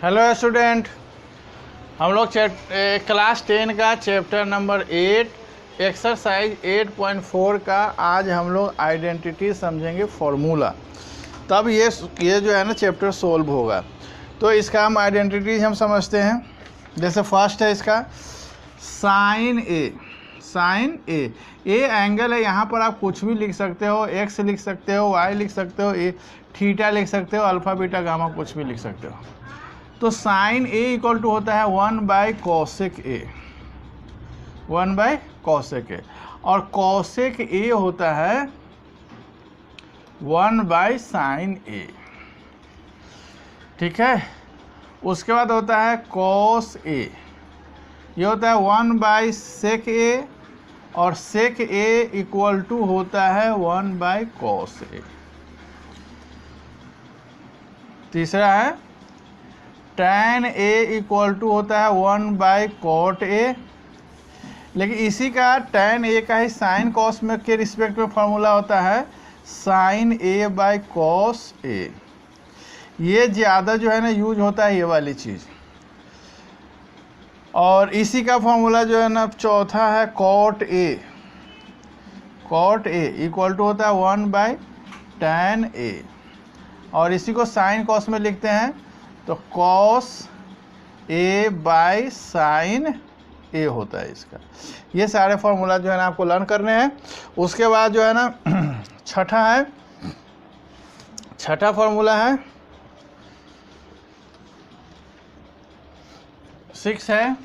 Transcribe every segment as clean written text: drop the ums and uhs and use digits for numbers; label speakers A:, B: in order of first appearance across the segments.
A: Hello student, हम लोग class 10 का चैप्टर नंबर 8 एक्सरसाइज 8.4 का आज हम लोग आइडेंटिटी समझेंगे फॉर्मूला। तब ये जो है ना चैप्टर सोल्व होगा। तो इसका हम आइडेंटिटीज हम समझते हैं। जैसे फर्स्ट है इसका साइन ए एंगल है। यहाँ पर आप कुछ भी लिख सकते हो, एक्स लिख सकते हो, वाई लिख सकते हो, थीटा लिख सकते हो, अल्फा बीटा गामा कुछ भी लिख सकते हो। तो साइन ए इक्वल टू होता है 1/cosec ए, 1/cosec ए, और cosec ए होता है 1/sin ए। ठीक है। उसके बाद होता है cos ए, ये होता है 1/sec ए, और sec ए इक्वल टू होता है 1/cos ए। तीसरा है tan ए इक्वल टू होता है 1/cot ए, लेकिन इसी का tan ए का ही साइन कॉस में के रिस्पेक्ट में फॉर्मूला होता है sin a/cos ए। ये ज़्यादा जो है ना यूज होता है ये वाली चीज़। और इसी का फॉर्मूला जो है ना चौथा है cot ए इक्वल टू होता है 1/tan ए, और इसी को साइन कॉस में लिखते हैं तो cos a/sin ए होता है इसका। ये सारे फॉर्मूला जो है ना आपको लर्न करने हैं। उसके बाद जो है ना छठा फॉर्मूला है 6 है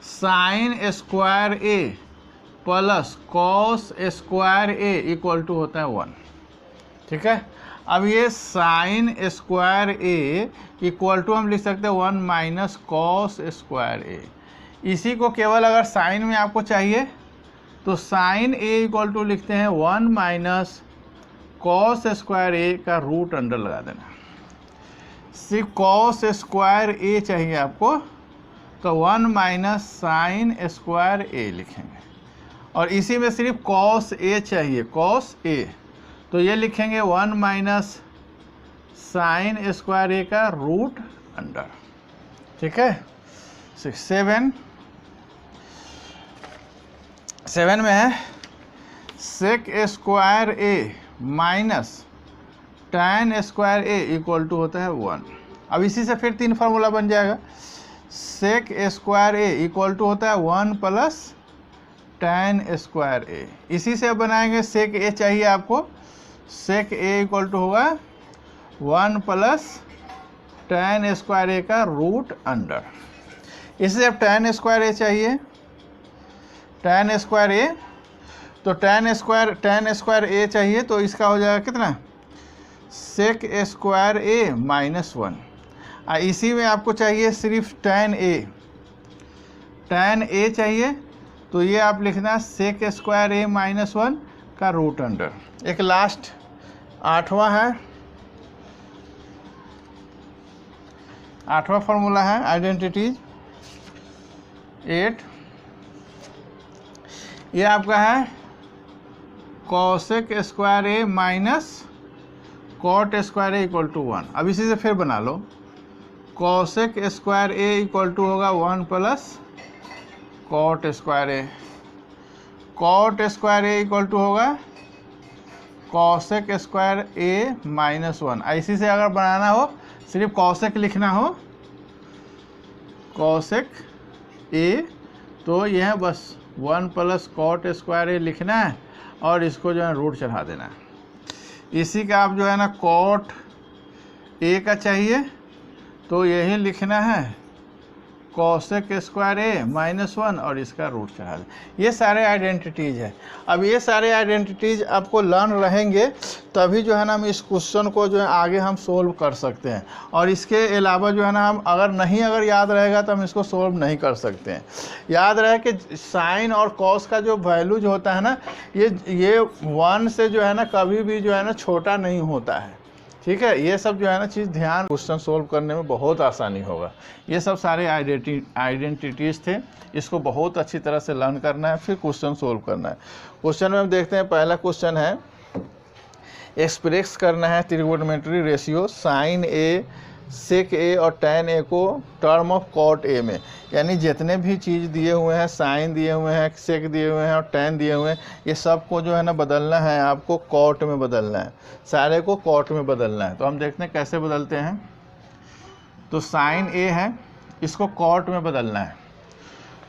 A: sine square A plus cos square A equal to होता है 1। ठीक है। अब ये sine square A equal to हम लिख सकते हैं 1 - cos स्क्वायर ए। इसी को केवल अगर साइन में आपको चाहिए तो साइन ए इक्वल टू लिखते हैं 1 - cos स्क्वायर ए का रूट अंडर लगा देना। सिर्फ cos स्क्वायर ए चाहिए आपको तो 1 - sin स्क्वायर ए लिखेंगे, और इसी में सिर्फ cos ए चाहिए, cos ए, तो ये लिखेंगे 1 - sin स्क्वायर ए का रूट अंडर। ठीक है। 7 में है sec square A minus tan square A equal to होता है 1। अब इसी से फिर 3 फार्मूला बन जाएगा। sec square A equal to होता है 1 + tan स्क्वायर ए। इसी से अब बनाएंगे sec ए चाहिए आपको, sec ए इक्वल टू होगा 1 + tan स्क्वायर ए का रूट अंडर। इससे अब tan स्क्वायर ए चाहिए, tan स्क्वायर ए, तो tan स्क्वायर ए चाहिए तो इसका हो जाएगा कितना, sec स्क्वायर ए -1। इसी में आपको चाहिए सिर्फ tan ए चाहिए, तो ये आप लिखना sec स्क्वायर ए -1 का रूट अंडर। एक लास्ट 8वां है, 8वां फॉर्मूला है आइडेंटिटीज 8। ये आपका है cosec square A minus cot square A equal to 1। अब इसी से फिर बना लो, cosec square A equal to होगा 1 + cot square A, cot square A equal to होगा cosec स्क्वायर ए -1। इसी से अगर बनाना हो सिर्फ cosec लिखना हो, cosec ए, तो यह बस 1 + cot स्क्वायर ए लिखना है, और इसको जो है रूट चढ़ा देना है। इसी का आप जो है ना cot ए का चाहिए तो यही लिखना है cosec स्क्वायर ए -1, और इसका रूट चढ़ा दें। ये सारे आइडेंटिटीज है। अब ये सारे आइडेंटिटीज आपको लर्न रहेंगे तभी जो है ना हम इस क्वेश्चन को जो है आगे हम सोल्व कर सकते हैं। और इसके अलावा जो है ना हम अगर याद रहेगा तो हम इसको सोल्व नहीं कर सकते हैं। याद रहे कि साइन और कॉस का जो वैल्यू जो होता है ना, ये 1 से जो है ना कभी भी जो है ना छोटा नहीं होता है। ठीक है। ये सब जो है ना चीज़ ध्यान, क्वेश्चन सोल्व करने में बहुत आसानी होगा। ये सब सारे आइडेंटिटीज़ थे, इसको बहुत अच्छी तरह से लर्न करना है, फिर क्वेश्चन सोल्व करना है। क्वेश्चन में हम देखते हैं, पहला क्वेश्चन है एक्सप्रेस करना है ट्रिग्नोमेट्री रेशियो साइन ए, सेक ए और टैन ए को टर्म ऑफ कॉट ए में, यानी जितने भी चीज़ दिए हुए हैं, साइन दिए हुए हैं, सेक दिए हुए हैं और टैन दिए हुए हैं, ये सब को जो है ना बदलना है, आपको कॉट में बदलना है, सारे को कॉट में बदलना है। तो हम देखते हैं कैसे बदलते हैं। तो साइन ए है, इसको कॉट में बदलना है।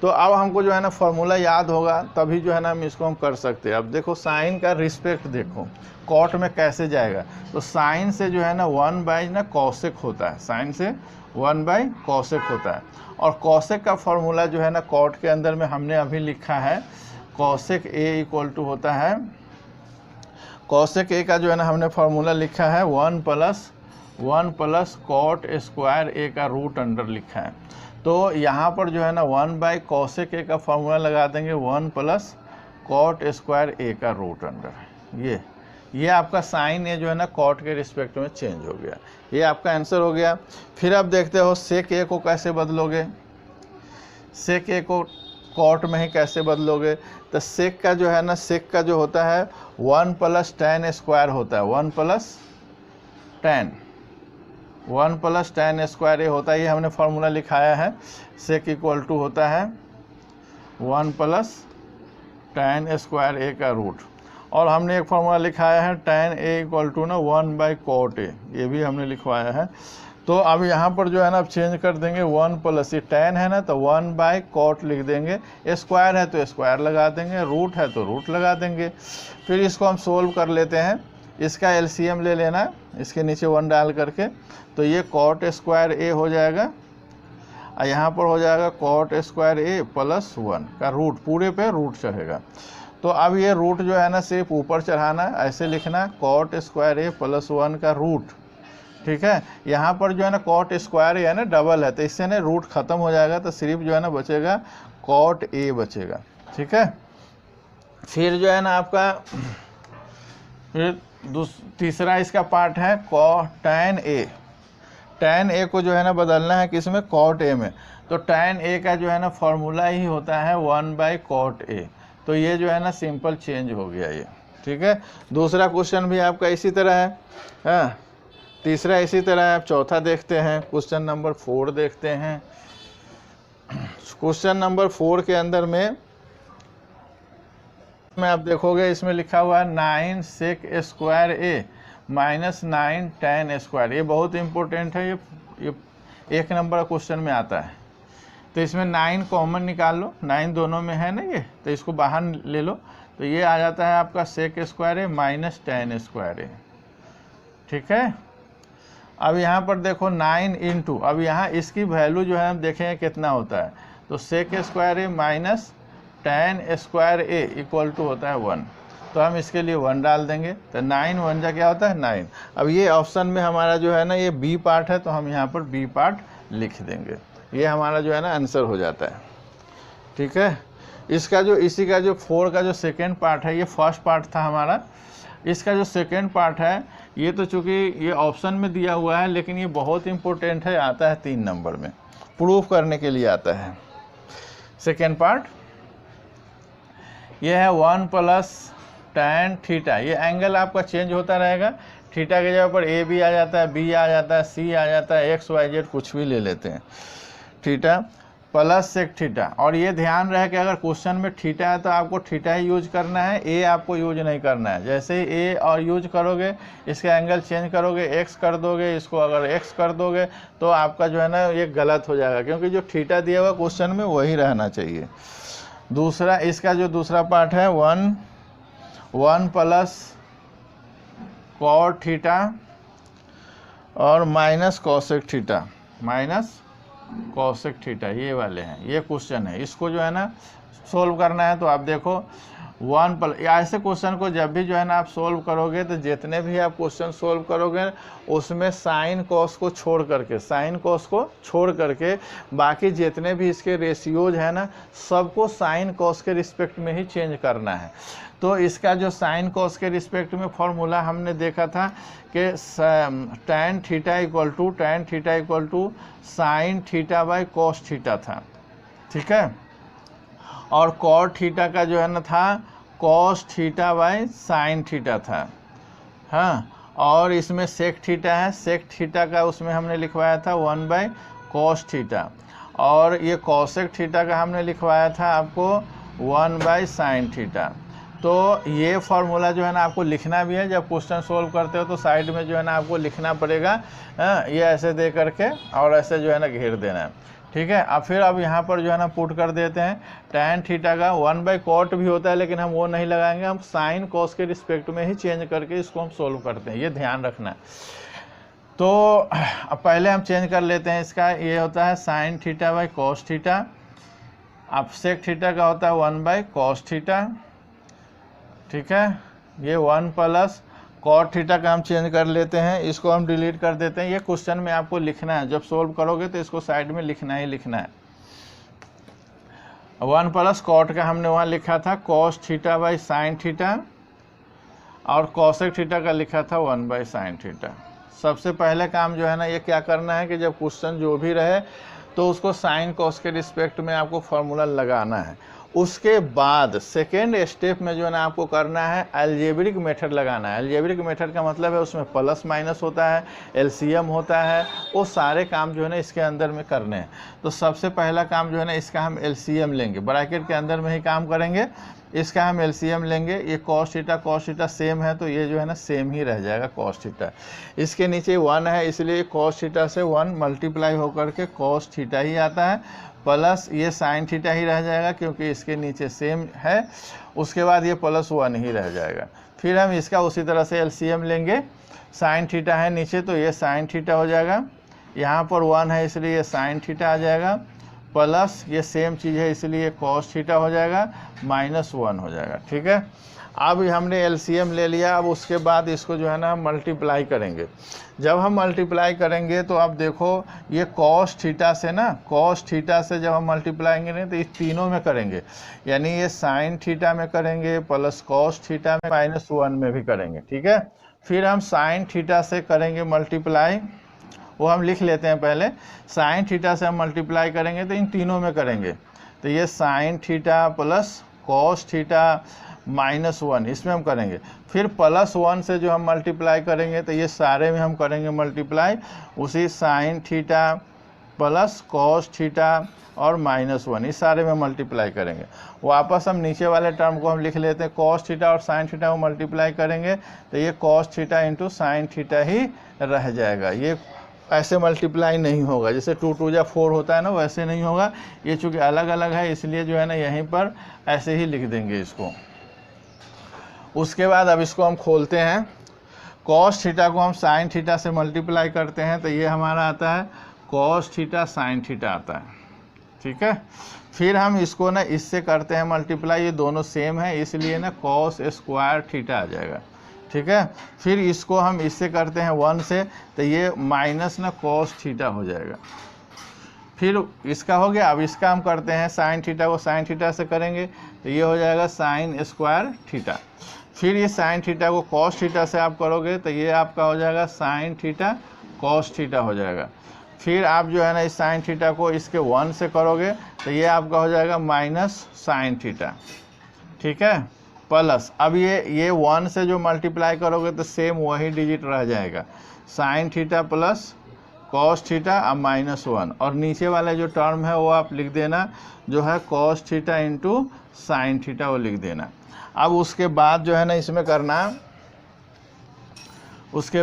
A: तो अब हमको जो है ना फॉर्मूला याद होगा, तभी जो है ना हम इसको हम कर सकते हैं। अब देखो साइन का रिस्पेक्ट देखो कॉट में कैसे जाएगा। तो साइन से जो है ना 1 ना कॉसेक होता है, साइन से 1 कॉसेक होता है। और कॉसेक का फॉर्मूला जो है ना कॉट के अंदर में हमने अभी लिखा है, कॉसेक ए इक्वल टू होता है, कॉसेक ए का जो है ना हमने फॉर्मूला लिखा है 1 प्लस कॉट स्क्वायर ए का रूट अंडर लिखा है। तो यहाँ पर जो है ना 1 कॉसेक ए का फॉर्मूला लगा देंगे 1 प्लस कॉट स्क्वायर ए का रूट अंडर। ये आपका साइन ए जो है ना कॉट के रिस्पेक्ट में चेंज हो गया। ये आपका आंसर हो गया। फिर आप देखते हो सेक ए को कैसे बदलोगे, सेक ए को कॉट में ही कैसे बदलोगे। तो सेक का जो है ना, सेक का जो होता है 1 प्लस टैन स्क्वायर होता है, 1 प्लस टैन स्क्वायर ए होता है। ये हमने फार्मूला लिखाया है, सेक इक्वल टू होता है 1 प्लस टैन स्क्वायर ए का रूट। और हमने एक फार्मूला लिखाया है टैन ए इक्वल टू ना 1 कॉट ए, ये भी हमने लिखवाया है। तो अब यहाँ पर जो है ना अब चेंज कर देंगे 1 प्लस, ये टैन है ना तो 1 कॉट लिख देंगे, स्क्वायर है तो स्क्वायर लगा देंगे, रूट है तो रूट लगा देंगे। फिर इसको हम सोल्व कर लेते हैं, इसका एलसीएम ले लेना, इसके नीचे 1 डाल करके। तो ये कॉट स्क्वायर ए हो जाएगा और यहाँ पर हो जाएगा कॉट स्क्वायर ए प्लस 1 का रूट, पूरे पे रूट चढ़ेगा। तो अब ये रूट जो है ना सिर्फ ऊपर चढ़ाना, ऐसे लिखना कॉट स्क्वायर ए प्लस 1 का रूट, ठीक है। यहाँ पर जो है ना कॉट स्क्वायर ए है ना डबल है, तो इससे ना रूट ख़त्म हो जाएगा, तो सिर्फ जो है ना बचेगा कॉट ए बचेगा, ठीक है। फिर जो है ना आपका फिर तीसरा इसका पार्ट है टैन ए। टैन ए को जो है ना बदलना है किस में, कॉट ए में। तो टैन ए का जो है ना फॉर्मूला ही होता है 1 कॉट ए। तो ये जो है ना सिंपल चेंज हो गया ये, ठीक है। दूसरा क्वेश्चन भी आपका इसी तरह है, हाँ, तीसरा इसी तरह है। आप चौथा देखते हैं, क्वेश्चन नंबर 4 देखते हैं। क्वेश्चन नंबर 4 के अंदर में आप देखोगे इसमें लिखा हुआ है 9 सेक square A minus 9 tan square. ये बहुत इंपॉर्टेंट है, ये 1 नंबर क्वेश्चन में आता है। तो इसमें 9 कॉमन निकाल लो, 9 दोनों में है ना ये, तो इसको बाहर ले लो। तो ये आ जाता है आपका सेक square A minus tan square ए, ठीक है। अब यहाँ पर देखो 9 इंटू, अब यहाँ इसकी वैल्यू जो है हम देखें कितना होता है। तो sec square A minus tan square A equal to होता है 1। तो हम इसके लिए 1 डाल देंगे, तो 9 1 जा क्या होता है 9। अब ये ऑप्शन में हमारा जो है ना ये बी पार्ट है, तो हम यहाँ पर बी पार्ट लिख देंगे। ये हमारा जो है ना आंसर हो जाता है, ठीक है। इसका जो इसी का जो 4 का जो सेकेंड पार्ट है, ये फर्स्ट पार्ट था हमारा। इसका जो सेकेंड पार्ट है, ये तो चूँकि ये ऑप्शन में दिया हुआ है, लेकिन ये बहुत इंपॉर्टेंट है, आता है 3 नंबर में, प्रूफ करने के लिए आता है। सेकेंड पार्ट ये है 1 प्लस टैन थीटा। ये एंगल आपका चेंज होता रहेगा, थीटा के जगह पर ए भी आ जाता है, बी आ जाता है, सी आ जाता है, एक्स वाई जेड कुछ भी ले लेते हैं, थीटा प्लस सेक थीटा। और ये ध्यान रहे कि अगर क्वेश्चन में थीटा है तो आपको थीटा ही यूज करना है, ए आपको यूज नहीं करना है। जैसे ही ए और यूज करोगे, इसका एंगल चेंज करोगे, एक्स कर दोगे, इसको अगर एक्स कर दोगे तो आपका जो है ना ये गलत हो जाएगा, क्योंकि जो थीटा दिया हुआ क्वेश्चन में वही रहना चाहिए। दूसरा इसका जो दूसरा पार्ट है 1 प्लस कॉट थीटा और minus cosec theta, minus cosec theta, ये वाले हैं, ये क्वेश्चन है। इसको जो है ना सोल्व करना है। तो आप देखो 1 प्लस, ऐसे क्वेश्चन को जब भी जो है ना आप सोल्व करोगे, तो जितने भी आप क्वेश्चन सोल्व करोगे उसमें साइन कॉस को छोड़ करके, साइन कॉस को छोड़ करके बाकी जितने भी इसके रेशियोज है ना, सबको साइन कॉस के रिस्पेक्ट में ही चेंज करना है। तो इसका जो साइन कॉस के रिस्पेक्ट में फॉर्मूला हमने देखा था कि tan theta equal to sine theta by cos theta था, ठीक है। और कॉट थीटा का जो है ना था cos theta by sine theta था, हाँ, और इसमें सेक थीटा है, सेक थीटा का उसमें हमने लिखवाया था 1/cos थीटा, और ये कॉसेक थीटा का हमने लिखवाया था आपको 1/sin थीटा। तो ये फार्मूला जो है ना आपको लिखना भी है, जब क्वेश्चन सोल्व करते हो तो साइड में जो है ना आपको लिखना पड़ेगा। ये ऐसे दे करके और ऐसे जो है ना घेर देना है, ठीक है। अब फिर अब यहाँ पर जो है ना पुट कर देते हैं tan थीटा का 1/cot भी होता है, लेकिन हम वो नहीं लगाएंगे, हम साइन कॉस के रिस्पेक्ट में ही चेंज करके इसको हम सोल्व करते हैं, ये ध्यान रखना। तो अब पहले हम चेंज कर लेते हैं इसका, ये होता है sin θ/cos थीटा, अब सेक थीटा का होता है 1/cos थीटा, ठीक है। ये 1 प्लस cot थीटा का हम चेंज कर लेते हैं, इसको हम डिलीट कर देते हैं। ये क्वेश्चन में आपको लिखना है, जब सोल्व करोगे तो इसको साइड में लिखना ही लिखना है। 1 प्लस cot का हमने वहाँ लिखा था cos θ/sin थीटा, और cosec थीटा का लिखा था 1/sin थीटा। सबसे पहले काम जो है ना ये क्या करना है कि जब क्वेश्चन जो भी रहे तो उसको साइन कॉस के रिस्पेक्ट में आपको फार्मूला लगाना है। उसके बाद सेकेंड स्टेप में जो है ना आपको करना है अलजेब्रिक मेथड लगाना है। अलजेब्रिक मेथड का मतलब है उसमें प्लस माइनस होता है, एलसीएम होता है, वो सारे काम जो है ना इसके अंदर में करने हैं। तो सबसे पहला काम जो है ना इसका हम एलसीएम लेंगे, ब्रैकेट के अंदर में ही काम करेंगे, इसका हम एलसीएम लेंगे। ये cos थीटा सेम है तो ये जो है ना सेम ही रह जाएगा cos थीटा। इसके नीचे 1 है इसलिए cos थीटा से 1 मल्टीप्लाई होकर के cos थीटा ही आता है, प्लस ये sin थीटा ही रह जाएगा क्योंकि इसके नीचे सेम है। उसके बाद ये +1 ही रह जाएगा। फिर हम इसका उसी तरह से एलसीएम लेंगे, sin थीटा है नीचे तो ये sin थीटा हो जाएगा, यहाँ पर 1 है इसलिए ये sin थीटा आ जाएगा, प्लस ये सेम चीज़ है इसलिए cos थीटा हो जाएगा, -1 हो जाएगा, ठीक है। अब हमने एलसीएम ले लिया, अब उसके बाद इसको जो है ना मल्टीप्लाई करेंगे। जब हम मल्टीप्लाई करेंगे तो अब देखो ये cos थीटा से ना, cos थीटा से जब हम मल्टीप्लाई करेंगे तो इस तीनों में करेंगे, यानी ये sin थीटा में करेंगे प्लस cos थीटा में -1 में भी करेंगे, ठीक है। फिर हम sin थीटा से करेंगे मल्टीप्लाई, वो हम लिख लेते हैं पहले। sin थीटा से हम मल्टीप्लाई करेंगे तो इन तीनों में करेंगे, तो ये sin theta plus cos theta -1 इसमें हम करेंगे। फिर +1 से जो हम मल्टीप्लाई करेंगे तो ये सारे में हम करेंगे मल्टीप्लाई, उसी sin theta plus cos theta और -1 इस सारे में मल्टीप्लाई करेंगे। वापस हम नीचे वाले टर्म को हम लिख लेते हैं, cos थीटा और sin थीटा को मल्टीप्लाई करेंगे तो ये cos theta into sin theta ही रह जाएगा। ये ऐसे मल्टीप्लाई नहीं होगा, जैसे 2 2 जा 4 होता है ना, वैसे नहीं होगा। ये चूँकि अलग अलग है इसलिए जो है ना यहीं पर ऐसे ही लिख देंगे इसको। उसके बाद अब इसको हम खोलते हैं, cos थीटा को हम sin थीटा से मल्टीप्लाई करते हैं तो ये हमारा आता है cos थीटा sin थीटा आता है, ठीक है। फिर हम इसको ना इससे करते हैं मल्टीप्लाई, ये दोनों सेम है इसलिए ना cos स्क्वायर थीटा आ जाएगा, ठीक है। फिर इसको हम इससे करते हैं 1 से तो ये माइनस ना cos थीटा हो जाएगा। फिर इसका हो गया, अब इसका हम करते हैं sin थीटा को sin थीटा से करेंगे तो ये हो जाएगा sin स्क्वायर थीटा। फिर ये sin थीटा को cos थीटा से आप करोगे तो ये आपका हो जाएगा sin थीटा cos थीटा हो जाएगा। फिर आप जो है ना इस sin थीटा को इसके 1 से करोगे तो ये आपका हो जाएगा -sin थीटा, ठीक है। प्लस अब ये 1 से जो मल्टीप्लाई करोगे तो सेम वही डिजिट रह जाएगा, sin theta plus cos theta अब -1, और नीचे वाला जो टर्म है वो आप लिख देना जो है cos theta into sin theta वो लिख देना। अब उसके बाद जो है ना इसमें करना, उसके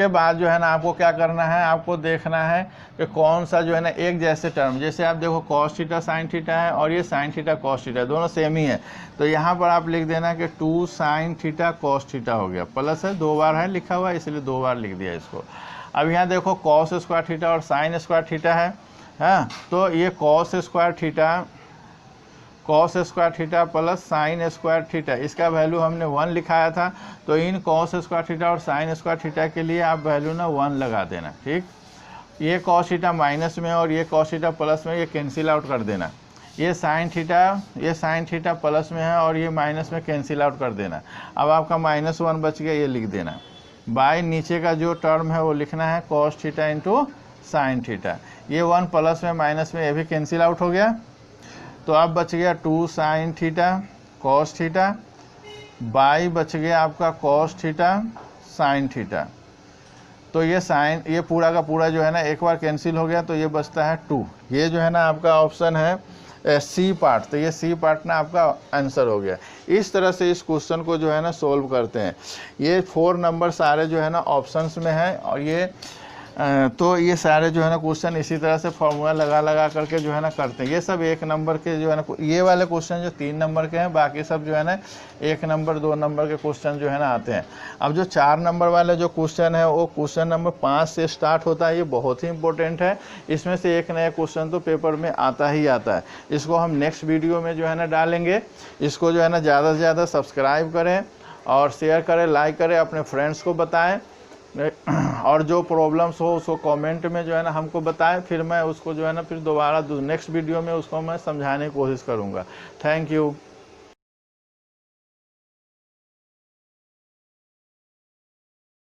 A: बाद जो है ना आपको क्या करना है, आपको देखना है कि कौन सा जो है ना एक जैसे टर्म, जैसे आप देखो cos थीटा sin थीटा है और ये sin थीटा cos थीटा दोनों सेम ही है, तो यहाँ पर आप लिख देना कि 2 sin थीटा cos थीटा हो गया, प्लस है 2 बार है लिखा हुआ इसलिए 2 बार लिख दिया इसको। अब यहाँ देखो cos स्क्वायर थीटा और sin स्क्वायर थीटा है, हाँ, तो ये cos square theta plus sin square theta, इसका वैल्यू हमने 1 लिखाया था, तो इन cos स्क्वायर थीटा और sin स्क्वायर थीटा के लिए आप वैल्यू ना 1 लगा देना, ठीक। ये cos थीटा माइनस में और ये cos थीटा प्लस में, ये कैंसिल आउट कर देना। ये sin थीटा प्लस में है और ये माइनस में कैंसिल आउट कर देना। अब आपका -1 बच गया, ये लिख देना। बाय नीचे का जो टर्म है वो लिखना है cos theta into sin theta, ये 1 प्लस में माइनस में ये भी कैंसिल आउट हो गया, तो अब बच गया 2 sin theta cos theta by बच गया आपका कॉस थीटा साइन थीटा। तो ये साइन, ये पूरा का पूरा जो है ना एक बार कैंसिल हो गया तो ये बचता है 2। ये जो है ना आपका ऑप्शन है सी पार्ट, तो ये सी पार्ट ना आपका आंसर हो गया। इस तरह से इस क्वेश्चन को जो है ना सोल्व करते हैं। ये 4 नंबर सारे जो है ना ऑप्शंस में है, और ये तो ये सारे जो है ना क्वेश्चन इसी तरह से फॉर्मूला लगा करके जो है ना करते हैं। ये सब 1 नंबर के जो है ना, ये वाले क्वेश्चन जो 3 नंबर के हैं, बाकी सब जो है ना 1 नंबर 2 नंबर के क्वेश्चन जो है ना आते हैं। अब जो 4 नंबर वाले जो क्वेश्चन है वो क्वेश्चन नंबर 5 से स्टार्ट होता है। ये बहुत ही इंपॉर्टेंट है, इसमें से एक नया क्वेश्चन तो पेपर में आता ही आता है। इसको हम नेक्स्ट वीडियो में जो है ना डालेंगे। इसको जो है ना ज़्यादा से ज़्यादा सब्सक्राइब करें और शेयर करें, लाइक करें, अपने फ्रेंड्स को बताएं, और जो प्रॉब्लम्स हो उसको कमेंट में जो है ना हमको बताएं। फिर मैं उसको जो है ना फिर दोबारा नेक्स्ट वीडियो में उसको मैं समझाने की कोशिश करूँगा। Thank you.